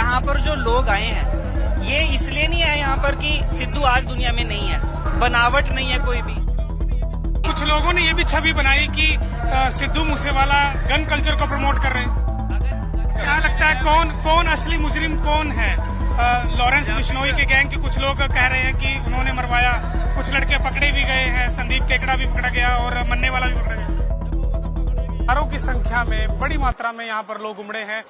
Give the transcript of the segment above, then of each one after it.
यहाँ पर जो लोग आए हैं ये इसलिए नहीं आए यहाँ पर कि सिद्धू आज दुनिया में नहीं है, बनावट नहीं है कोई भी। कुछ लोगों ने ये भी छवि बनाई कि सिद्धू मूसेवाला गन कल्चर को प्रमोट कर रहे हैं। क्या लगता है कौन असली मुजरिम कौन है? लॉरेंस बिश्नोई के गैंग के कुछ लोग कह रहे हैं कि उन्होंने मरवाया, कुछ लड़के पकड़े भी गए हैं, संदीप केकड़ा भी पकड़ा गया और मन्ने वाला भी पकड़ा गया। हजारों की संख्या में बड़ी मात्रा में यहाँ पर लोग उमड़े हैं।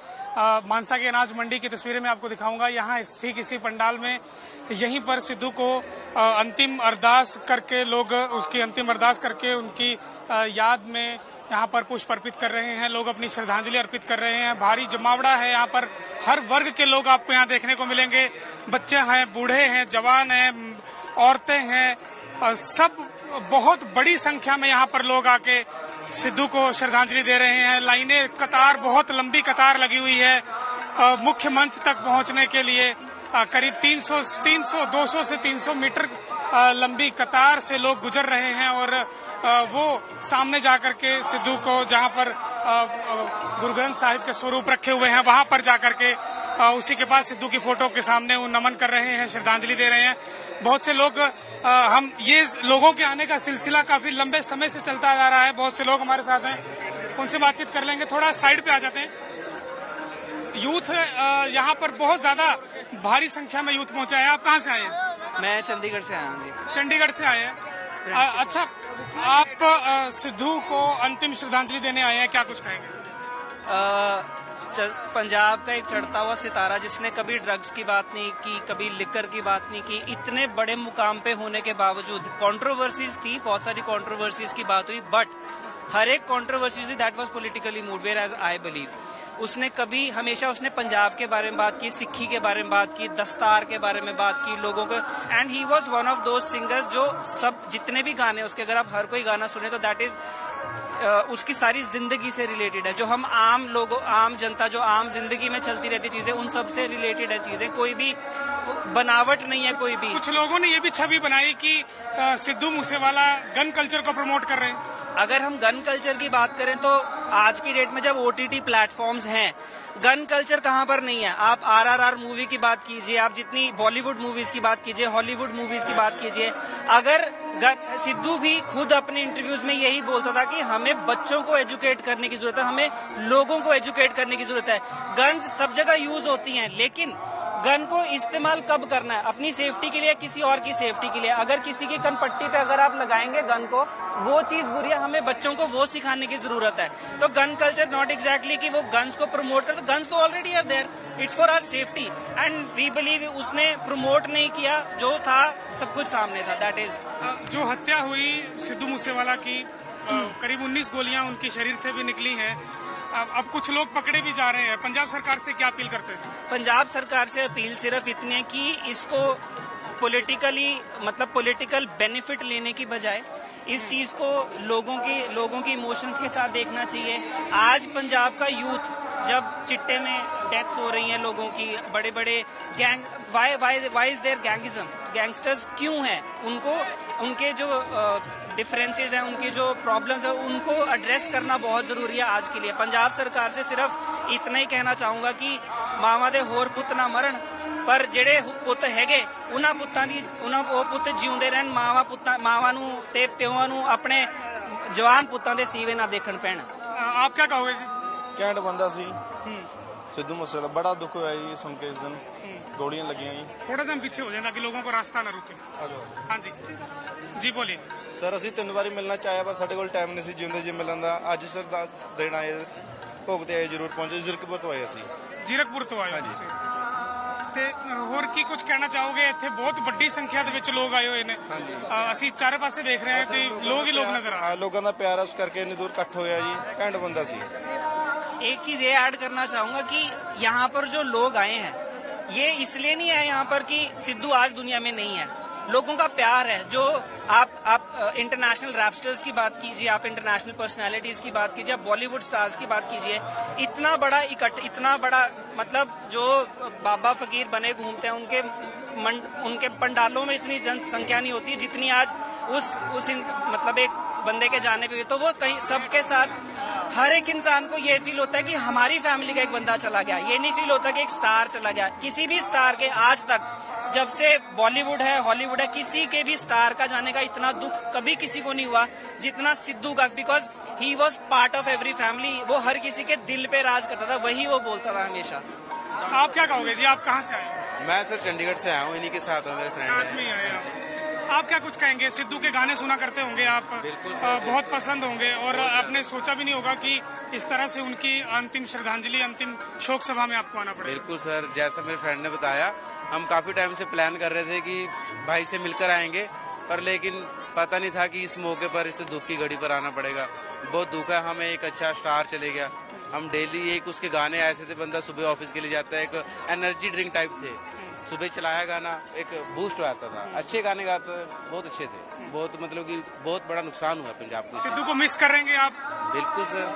मानसा के अनाज मंडी की तस्वीरें मैं आपको दिखाऊंगा। यहाँ ठीक इसी पंडाल में यहीं पर सिद्धू को अंतिम अरदास करके लोग उसकी अंतिम अरदास करके उनकी याद में यहाँ पर पुष्प अर्पित कर रहे हैं। लोग अपनी श्रद्धांजलि अर्पित कर रहे हैं। भारी जमावड़ा है यहाँ पर, हर वर्ग के लोग आपको यहाँ देखने को मिलेंगे। बच्चे हैं, बूढ़े हैं, जवान हैं, औरतें हैं, सब बहुत बड़ी संख्या में यहाँ पर लोग आके सिद्धू को श्रद्धांजलि दे रहे हैं। लाइनें, कतार, बहुत लंबी कतार लगी हुई है मुख्य मंच तक पहुंचने के लिए। करीब 200 से 300 मीटर लंबी कतार से लोग गुजर रहे हैं और वो सामने जाकर के सिद्धू को, जहां पर गुरु ग्रंथ साहिब के स्वरूप रखे हुए हैं, वहां पर जाकर के उसी के पास सिद्धू की फोटो के सामने वो नमन कर रहे हैं, श्रद्धांजलि दे रहे हैं। बहुत से लोग हम ये लोगों के आने का सिलसिला काफी लंबे समय से चलता जा रहा है। बहुत से लोग हमारे साथ हैं, उनसे बातचीत कर लेंगे। थोड़ा साइड पे आ जाते हैं। यूथ यहाँ पर बहुत ज्यादा भारी संख्या में यूथ पहुंचा है। आप कहाँ से आए हैं? मैं चंडीगढ़ से आया हूँ जी। चंडीगढ़ से आए हैं। अच्छा, आप सिद्धू को अंतिम श्रद्धांजलि देने आए हैं, क्या कुछ कहेंगे? पंजाब का एक चढ़ता हुआ सितारा जिसने कभी ड्रग्स की बात नहीं की, कभी लिकर की बात नहीं की, इतने बड़े मुकाम पे होने के बावजूद कंट्रोवर्सीज थी, बहुत सारी कंट्रोवर्सीज की बात हुई, बट हर एक कंट्रोवर्सी थी that was politically mood, whereas I believe उसने कभी हमेशा उसने पंजाब के बारे में बात की, सिक्खी के बारे में बात की, दस्तार के बारे में बात की, लोगों को। And he was one of those singers जो सब जितने भी गाने उसके, अगर आप हर कोई गाना सुने तो दैट इज उसकी सारी जिंदगी से रिलेटेड है। जो हम आम लोगों, आम जनता, जो आम जिंदगी में चलती रहती चीजें, उन सब से रिलेटेड है चीजें, कोई भी बनावट नहीं है कोई भी। कुछ लोगों ने ये भी छवि बनाई कि सिद्धू मूसेवाला गन कल्चर को प्रमोट कर रहे हैं। अगर हम गन कल्चर की बात करें तो आज की डेट में जब ओटीटी प्लेटफॉर्म्स हैं, गन कल्चर कहां पर नहीं है। आप आरआरआर मूवी की बात कीजिए, आप जितनी बॉलीवुड मूवीज की बात कीजिए, हॉलीवुड मूवीज की बात कीजिए। अगर सिद्धू भी खुद अपने इंटरव्यूज में यही बोलता था कि हमें बच्चों को एजुकेट करने की जरूरत है, हमें लोगों को एजुकेट करने की जरूरत है। गन्स सब जगह यूज होती हैं, लेकिन गन को इस्तेमाल कब करना है? अपनी सेफ्टी के लिए, किसी और की सेफ्टी के लिए। अगर किसी की कनपट्टी पे अगर आप लगाएंगे गन को, वो चीज बुरी है, हमें बच्चों को वो सिखाने की जरूरत है। तो गन कल्चर नॉट एग्जैक्टली कि वो गन्स को प्रमोट कर, गन्स तो already are there, it's for our safety and we believe उसने प्रमोट नहीं किया, जो था सब कुछ सामने था। दैट इज जो हत्या हुई सिद्धू मूसेवाला की, करीब 19 गोलियां उनके शरीर से भी निकली हैं। अब कुछ लोग पकड़े भी जा रहे हैं। पंजाब सरकार से क्या अपील करते हैं? पंजाब सरकार से अपील सिर्फ इतनी है कि इसको पॉलिटिकली, मतलब पॉलिटिकल बेनिफिट लेने की बजाय इस चीज को लोगों की इमोशंस के साथ देखना चाहिए। आज पंजाब का यूथ जब चिट्टे में डेथ्स हो रही हैं लोगों की, बड़े बड़े gang, why is there gangism, gangsters क्यों हैं? उनको, उनके जो डिफरेंसेस हैं, उनकी जो प्रॉब्लम्स है, उनको एड्रेस करना बहुत जरूरी है आज के लिए। पंजाब सरकार से सिर्फ इतना ही कहना चाहूंगा कि मावा दे होर पुत ना मरण, पर ਜਿਹੜੇ ਪੁੱਤ ਹੈਗੇ ਉਹਨਾਂ ਪੁੱਤਾਂ ਦੀ, ਉਹਨਾਂ ਉਹ ਪੁੱਤ ਜਿਉਂਦੇ ਰਹਿਣ, ਮਾਵਾਂ ਨੂੰ ਤੇ ਪਿਓਾਂ ਨੂੰ ਆਪਣੇ ਜਵਾਨ ਪੁੱਤਾਂ ਦੇ ਸੀਵੇ ਨਾ ਦੇਖਣ ਪੈਣ। आप क्या कहोगे जी? कैंट बंदा सी सिद्धू मूसेवाला, बड़ा दुख हुआ जी सुन के इस दिन गोलियां लगियां जी। थोड़ा सा हम पीछे हो जाए कि लोगों को रास्ता ना रुके। हाँ जी, जी बोलिए ਸਰ। ਅਸੀਂ 3 ਵਾਰੀ ਮਿਲਣਾ ਚਾਹਿਆ ਪਰ ਸਾਡੇ ਕੋਲ ਟਾਈਮ ਨਹੀਂ ਸੀ ਜਿਉਂਦੇ ਜੀ ਮਿਲਣ ਦਾ। ਅੱਜ ਸਰ ਦਾ ਦੇਣ ਆਏ, ਭੋਗ ਤੇ ਆਏ, ਜ਼ਰੂਰ ਪਹੁੰਚੇ। ਜ਼ਿਰਕਪੁਰ ਤੋਂ ਆਏ ਅਸੀਂ। ਜ਼ੀਰਕਪੁਰ ਤੋਂ ਆਏ ਤੁਸੀਂ ਤੇ ਹੋਰ ਕੀ ਕੁਝ ਕਹਿਣਾ ਚਾਹੋਗੇ? ਇੱਥੇ ਬਹੁਤ ਵੱਡੀ ਸੰਖਿਆ ਦੇ ਵਿੱਚ ਲੋਕ ਆਏ ਹੋਏ ਨੇ। ਅਸੀਂ ਚਾਰੇ ਪਾਸੇ ਦੇਖ ਰਹੇ ਹਾਂ ਕਿ ਲੋਕ ਹੀ ਲੋਕ ਨਜ਼ਰ ਆ ਰਹੇ। ਲੋਕਾਂ ਦਾ ਪਿਆਰ ਉਸ ਕਰਕੇ ਇੰਨੀ ਦੂਰ ਇਕੱਠ ਹੋਇਆ ਜੀ। ਘੈਂਟ ਬੰਦਾ ਸੀ। एक चीज ये ऐड करना चाहूंगा कि यहाँ पर जो लोग आए हैं ये इसलिए नहीं आए यहाँ पर कि सिद्धू आज दुनिया में नहीं है। लोगों का प्यार है। जो आप इंटरनेशनल रैपस्टर्स की बात कीजिए, आप इंटरनेशनल पर्सनालिटीज की बात कीजिए, आप बॉलीवुड स्टार्स की बात कीजिए, इतना बड़ा इतना बड़ा, मतलब जो बाबा फकीर बने घूमते हैं, उनके पंडालों में इतनी जनसंख्या नहीं होती जितनी आज उस मतलब एक बंदे के जाने पे। तो वो कहीं सबके साथ हर एक इंसान को ये फील होता है कि हमारी फैमिली का एक बंदा चला गया। ये नहीं फील होता कि एक स्टार चला गया। किसी भी स्टार के आज तक, जब से बॉलीवुड है हॉलीवुड है, किसी के भी स्टार का जाने का इतना दुख कभी किसी को नहीं हुआ जितना सिद्धू का, because he was part of every family. वो हर किसी के दिल पे राज करता था, वही वो बोलता था हमेशा। आप क्या कहोगे जी, आप कहाँ से आए हैं? मैं सर चंडीगढ़ से आया हूँ, इन्हीं के साथ हूँ, मेरे फ्रेंड साथ में हैं। ही आए आप क्या कुछ कहेंगे? सिद्धू के गाने सुना करते होंगे आप, बिल्कुल सर, बहुत पसंद होंगे, और आपने सोचा भी नहीं होगा कि इस तरह से उनकी अंतिम श्रद्धांजलि, अंतिम शोक सभा में आपको आना पड़ेगा। बिल्कुल सर, जैसा मेरे फ्रेंड ने बताया, हम काफी टाइम से प्लान कर रहे थे कि भाई से मिलकर आएंगे, पर लेकिन पता नहीं था कि इस मौके पर इस दुख की घड़ी पर आना पड़ेगा। बहुत दुख है, हमें एक अच्छा स्टार चले गया। हम डेली एक उसके गाने ऐसे थे, बंदा सुबह ऑफिस के लिए जाता है, एक एनर्जी ड्रिंक टाइप थे, सुबह चलाया गाना एक बूस्ट आता था, अच्छे गाने गाते थे, बहुत अच्छे थे। बहुत मतलब कि बहुत बड़ा नुकसान हुआ पंजाब को। सिद्धू को मिस करेंगे आप? बिल्कुल सर,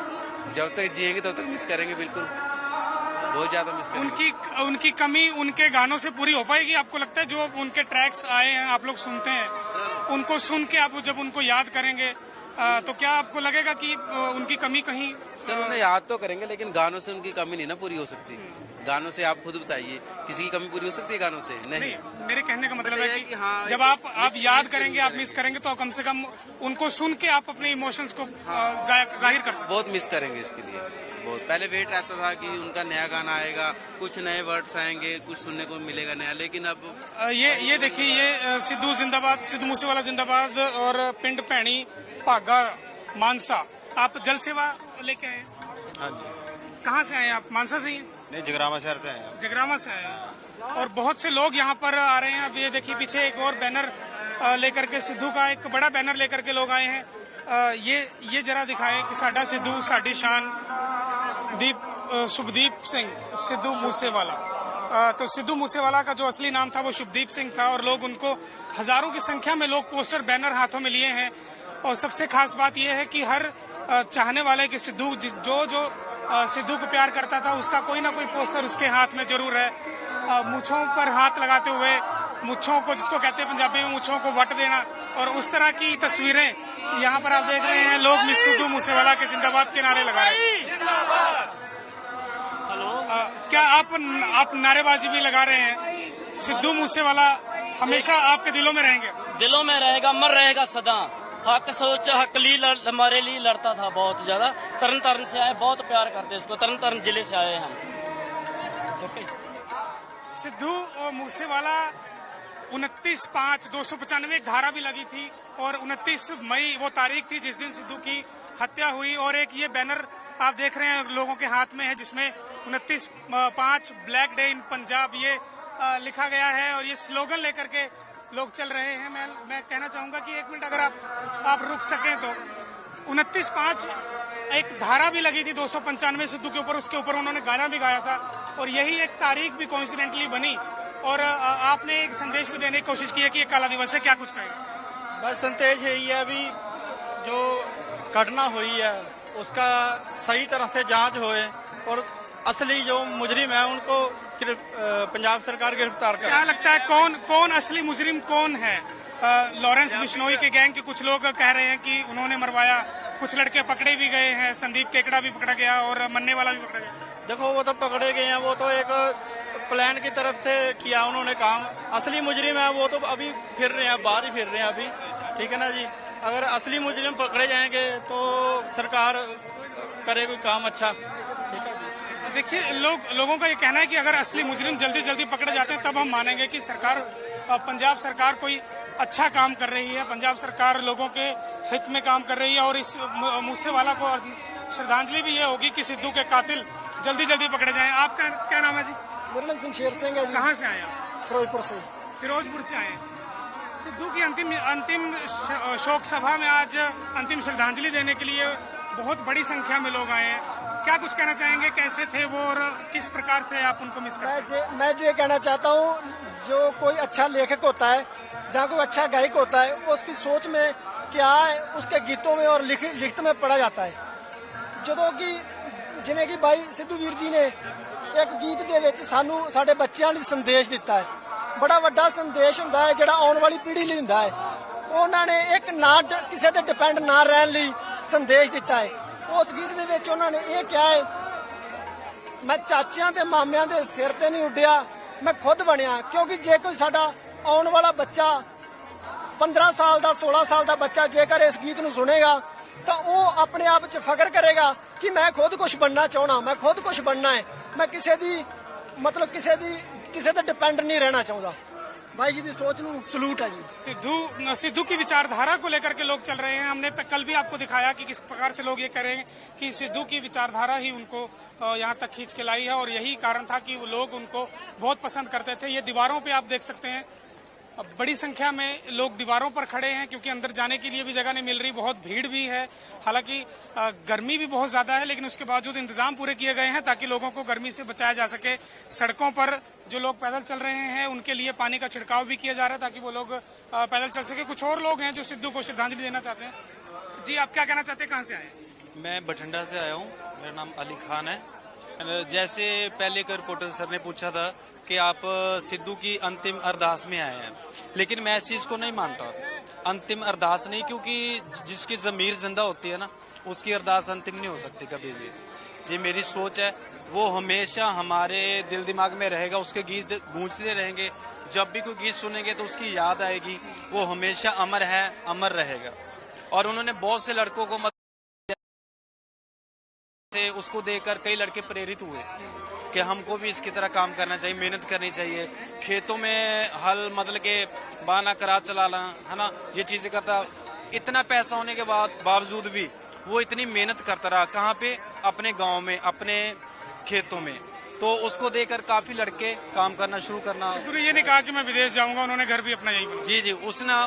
जब तक जिएंगे तब तक मिस करेंगे, बिल्कुल बहुत ज्यादा मिस करेंगे। उनकी कमी उनके गानों से पूरी हो पाएगी आपको लगता है? जो उनके ट्रैक्स आए हैं आप लोग सुनते हैं, उनको सुन के आप जब उनको याद करेंगे तो क्या आपको लगेगा कि उनकी कमी कहीं? सर उन्हें याद तो करेंगे, लेकिन गानों से उनकी कमी नहीं ना पूरी हो सकती। गानों से आप खुद बताइए, किसी की कमी पूरी हो सकती है गानों से? नहीं। मेरे कहने का मतलब है कि हाँ, जब आप याद करेंगे, आप मिस करेंगे, तो कम से कम उनको सुन के आप अपने इमोशंस को जाहिर कर सकते। बहुत मिस करेंगे इसके लिए। बहुत पहले वेट रहता था कि उनका नया गाना आएगा, कुछ नए वर्ड्स आएंगे, कुछ सुनने को मिलेगा नया, लेकिन अब ये देखिए, ये सिद्धू जिंदाबाद, सिद्धू मूसेवाला जिंदाबाद और पिंड भैणी भागा मानसा। आप जल सेवा लेके आए? हाँ जी। कहाँ से आए आप? मानसा से ही हैं? नहीं, जगरामा शहर से आए हैं। जगरामा से आए हैं। और बहुत से लोग यहाँ पर आ रहे हैं। अब ये देखिए पीछे एक और बैनर लेकर के, सिद्धू का एक बड़ा बैनर लेकर के लोग आए हैं। ये जरा दिखाए कि साडा सिद्धू साडी शान, शुभदीप सिंह सिद्धू मूसेवाला। तो सिद्धू मूसेवाला का जो असली नाम था वो शुभदीप सिंह था, और लोग उनको हजारों की संख्या में लोग पोस्टर बैनर हाथों में लिए हैं। और सबसे खास बात यह है कि हर चाहने वाले कि सिद्धू जो सिद्धू को प्यार करता था, उसका कोई ना कोई पोस्टर उसके हाथ में जरूर है। मूंछों पर हाथ लगाते हुए, मूंछों को, जिसको कहते हैं पंजाबी में मूंछों को वट देना, और उस तरह की तस्वीरें यहाँ पर आप देख रहे हैं। लोग मिस सिद्धू मूसेवाला के जिंदाबाद के नारे लगा रहे हैं। क्या आप नारेबाजी भी लगा रहे हैं? सिद्धू मूसेवाला हमेशा आपके दिलों में रहेंगे? दिलों में रहेगा, अमर रहेगा सदा। हक सोच हक हमारे लिए लड़ता था बहुत ज्यादा। तरन तारण से आए, बहुत प्यार करते इसको। तरन तारण जिले से आए हम। ओके। सिद्धू मूसेवाला 29/5/295 एक धारा भी लगी थी, और 29 मई वो तारीख थी जिस दिन सिद्धू की हत्या हुई। और एक ये बैनर आप देख रहे हैं लोगों के हाथ में है, जिसमें 29/5 ब्लैक डे इन पंजाब ये लिखा गया है, और ये स्लोगन लेकर के लोग चल रहे हैं। मैं कहना चाहूंगा कि एक मिनट अगर आप रुक सकें तो। 29/5 एक धारा भी लगी थी 295 सिद्धू के ऊपर, उसके ऊपर उन्होंने गाना भी गाया था, और यही एक तारीख भी कोइंसिडेंटली बनी। और आपने एक संदेश भी देने की कोशिश की है कि ये काला दिवस है, क्या कुछ कहेंगे? बस संदेश यही है, अभी जो घटना हुई है उसका सही तरह से जांच होए, और असली जो मुजरिम है उनको पंजाब सरकार गिरफ्तार करे। क्या लगता है कौन असली मुजरिम कौन है? लॉरेंस बिश्नोई के गैंग के कुछ लोग कह रहे हैं कि उन्होंने मरवाया, कुछ लड़के पकड़े भी गए हैं, संदीप केकड़ा भी पकड़ा गया और मन्ने वाला भी पकड़ा गया। देखो, वो तो पकड़े गए हैं, वो तो एक प्लान की तरफ से किया उन्होंने काम। असली मुजरिम है वो तो अभी फिर रहे हैं, बाहर ही फिर रहे हैं अभी, ठीक है ना जी। अगर असली मुजरिम पकड़े जाएंगे तो सरकार करे कोई काम अच्छा, ठीक है जी। देखिए, लोगों का ये कहना है कि अगर असली मुजरिम जल्दी पकड़े जाते हैं तब हम मानेंगे कि सरकार, पंजाब सरकार कोई अच्छा काम कर रही है, पंजाब सरकार लोगों के हित में काम कर रही है। और इस मूसेवाला को श्रद्धांजलि भी ये होगी कि सिद्धू के कातिल जल्दी पकड़े जाएं। आपका क्या नाम है जी? मेरा नाम शमशेर सिंह है जी। कहाँ से आए आप? फिरोजपुर से। फिरोजपुर से आए। सिद्धू की अंतिम शोक सभा में आज अंतिम श्रद्धांजलि देने के लिए बहुत बड़ी संख्या में लोग आए हैं। क्या कुछ कहना चाहेंगे, कैसे थे वो और किस प्रकार से आप उनको मिस करते हैं? मैं ये कहना चाहता हूँ, जो कोई अच्छा लेखक होता है, जहाँ कोई अच्छा गायक होता है, उसकी सोच में क्या है उसके गीतों में और लिखत में पढ़ा जाता है। ਜਦੋਂ कि ਜਿਵੇਂ कि भाई सिद्धू वीर जी ने एक गीत ਦੇ ਵਿੱਚ ਸਾਨੂੰ ਸਾਡੇ ਬੱਚਿਆਂ ਲਈ ਸੰਦੇਸ਼ ਦਿੱਤਾ ਹੈ। ਬੜਾ ਵੱਡਾ ਸੰਦੇਸ਼ ਹੁੰਦਾ ਹੈ ਜਿਹੜਾ ਆਉਣ ਵਾਲੀ ਪੀੜ੍ਹੀ ਲਈ ਹੁੰਦਾ ਹੈ। ਉਹਨਾਂ ਨੇ ਇੱਕ ਨਾ ਕਿਸੇ ਤੇ ਡਿਪੈਂਡ ਨਾ ਰਹਿਣ ਲਈ ਸੰਦੇਸ਼ ਦਿੱਤਾ ਹੈ। ਉਸ ਗੀਤ ਦੇ ਵਿੱਚ ਉਹਨਾਂ ਨੇ ਇਹ ਕਿਹਾ ਹੈ, ਮੈਂ ਚਾਚਿਆਂ ਤੇ ਮਾਮਿਆਂ ਦੇ ਸਿਰ ਤੇ ਨਹੀਂ ਉੱਡਿਆ, ਮੈਂ ਖੁਦ ਬਣਿਆ। ਕਿਉਂਕਿ ਜੇ ਕੋਈ ਸਾਡਾ ਆਉਣ ਵਾਲਾ ਬੱਚਾ 15 ਸਾਲ ਦਾ 16 ਸਾਲ ਦਾ ਬੱਚਾ ਜੇਕਰ ਇਸ ਗੀਤ ਨੂੰ ਸੁਣੇਗਾ ਤਾਂ ਉਹ ਆਪਣੇ ਆਪ 'ਚ ਫਖਰ ਕਰੇਗਾ ਕਿ ਮੈਂ ਖੁਦ ਕੁਝ ਬਣਨਾ ਚਾਹਣਾ, ਮੈਂ ਖੁਦ ਕੁਝ ਬਣਨਾ ਹੈ, मैं ਕਿਸੇ ਤੇ डिपेंड नहीं रहना चाहता। भाई जी की सोच नू सलूट है जी। सिद्धू की विचारधारा को लेकर के लोग चल रहे हैं। हमने कल भी आपको दिखाया कि किस प्रकार से लोग ये कह रहे हैं कि सिद्धू की विचारधारा ही उनको यहाँ तक खींच के लाई है और यही कारण था कि वो लोग उनको बहुत पसंद करते थे। ये दीवारों पे आप देख सकते हैं, अब बड़ी संख्या में लोग दीवारों पर खड़े हैं क्योंकि अंदर जाने के लिए भी जगह नहीं मिल रही, बहुत भीड़ भी है। हालांकि गर्मी भी बहुत ज्यादा है, लेकिन उसके बावजूद इंतजाम पूरे किए गए हैं ताकि लोगों को गर्मी से बचाया जा सके। सड़कों पर जो लोग पैदल चल रहे हैं उनके लिए पानी का छिड़काव भी किया जा रहा है ताकि वो लोग पैदल चल सके। कुछ और लोग हैं जो सिद्धू को श्रद्धांजलि देना चाहते हैं। जी, आप क्या कहना चाहते हैं, कहाँ से आए? मैं बठिंडा से आया हूँ, मेरा नाम अली खान है। जैसे पहले एक रिपोर्टर सर ने पूछा था कि आप सिद्धू की अंतिम अरदास में आए हैं, लेकिन मैं इस चीज को नहीं मानता। अंतिम अरदास नहीं, क्योंकि जिसकी जमीर जिंदा होती है ना, उसकी अरदास अंतिम नहीं हो सकती कभी भी। ये मेरी सोच है, वो हमेशा हमारे दिल दिमाग में रहेगा, उसके गीत गूंजते रहेंगे। जब भी कोई गीत सुनेंगे तो उसकी याद आएगी, वो हमेशा अमर है, अमर रहेगा। और उन्होंने बहुत से लड़कों को से उसको देखकर कई लड़के प्रेरित हुए कि हमको भी इसकी तरह काम करना चाहिए, मेहनत करनी चाहिए। खेतों में हल मतलब के बाना करा चलाना, है ना, ये चीजें करता। इतना पैसा होने के बावजूद भी वो इतनी मेहनत करता रहा। कहाँ पे? अपने गांव में, अपने खेतों में। तो उसको देखकर काफी लड़के काम करना शुरू करना। सिद्धू ने ये नहीं कहा कि मैं विदेश जाऊंगा, उन्होंने घर भी अपना यही बनाया। जी जी,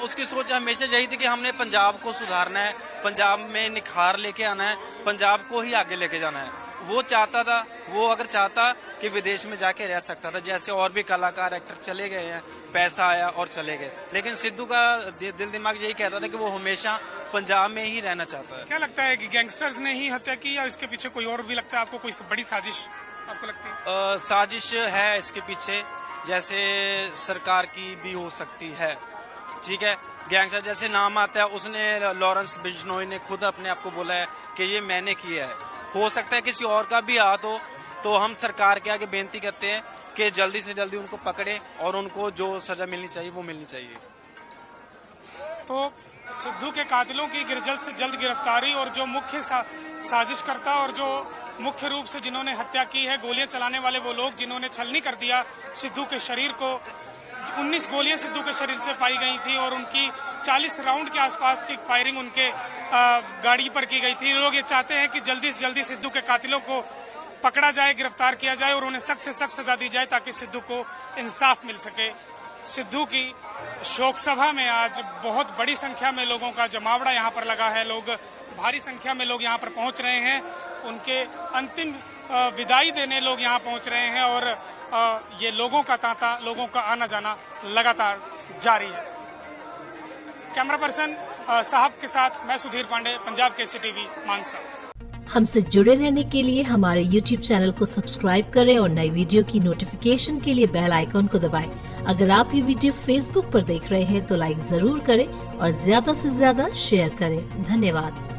उसकी सोच हमेशा यही थी कि हमने पंजाब को सुधारना है, पंजाब में निखार लेके आना है, पंजाब को ही आगे लेके जाना है। वो चाहता था, वो अगर चाहता कि विदेश में जाके रह सकता था, जैसे और भी कलाकार एक्टर चले गए हैं, पैसा आया और चले गए। लेकिन सिद्धू का दिल दिमाग यही कहता था कि वो हमेशा पंजाब में ही रहना चाहता है। क्या लगता है कि गैंगस्टर्स ने ही हत्या की या इसके पीछे कोई और भी लगता है आपको? कोई बड़ी साजिश आपको लगती है? साजिश है इसके पीछे, जैसे सरकार की भी हो सकती है। ठीक है, गैंगस्टर जैसे नाम आता है, उसने लॉरेंस बिश्नोई ने खुद अपने आप को बोला है कि ये मैंने किया है। हो सकता है किसी और का भी हाथ हो, तो हम सरकार के आगे बेनती करते हैं कि जल्दी से जल्दी उनको पकड़े और उनको जो सजा मिलनी चाहिए वो मिलनी चाहिए। तो सिद्धू के कातिलों की जल्द से जल्द गिरफ्तारी और जो मुख्य साजिशकर्ता और जो मुख्य रूप से जिन्होंने हत्या की है, गोलियां चलाने वाले वो लोग जिन्होंने छलनी कर दिया सिद्धू के शरीर को। 19 गोलियां सिद्धू के शरीर से पाई गई थी और उनकी 40 राउंड के आसपास की फायरिंग उनके गाड़ी पर की गई थी। लोग ये चाहते हैं कि जल्दी से जल्दी सिद्धू के कातिलों को पकड़ा जाए, गिरफ्तार किया जाए और उन्हें सख्त से सख्त सजा दी जाए ताकि सिद्धू को इंसाफ मिल सके। सिद्धू की शोक सभा में आज बहुत बड़ी संख्या में लोगों का जमावड़ा यहाँ पर लगा है। लोग भारी संख्या में लोग यहाँ पर पहुंच रहे हैं, उनके अंतिम विदाई देने लोग यहाँ पहुंच रहे हैं और ये लोगों का तांता, लोगों का आना जाना लगातार जारी है। कैमरा पर्सन साहब के साथ मैं सुधीर पांडे, पंजाब केसरी टीवी, मानसा। हमसे जुड़े रहने के लिए हमारे YouTube चैनल को सब्सक्राइब करें और नई वीडियो की नोटिफिकेशन के लिए बेल आइकॉन को दबाएं। अगर आप ये वीडियो Facebook पर देख रहे हैं तो लाइक जरूर करें और ज्यादा से ज्यादा शेयर करें। धन्यवाद।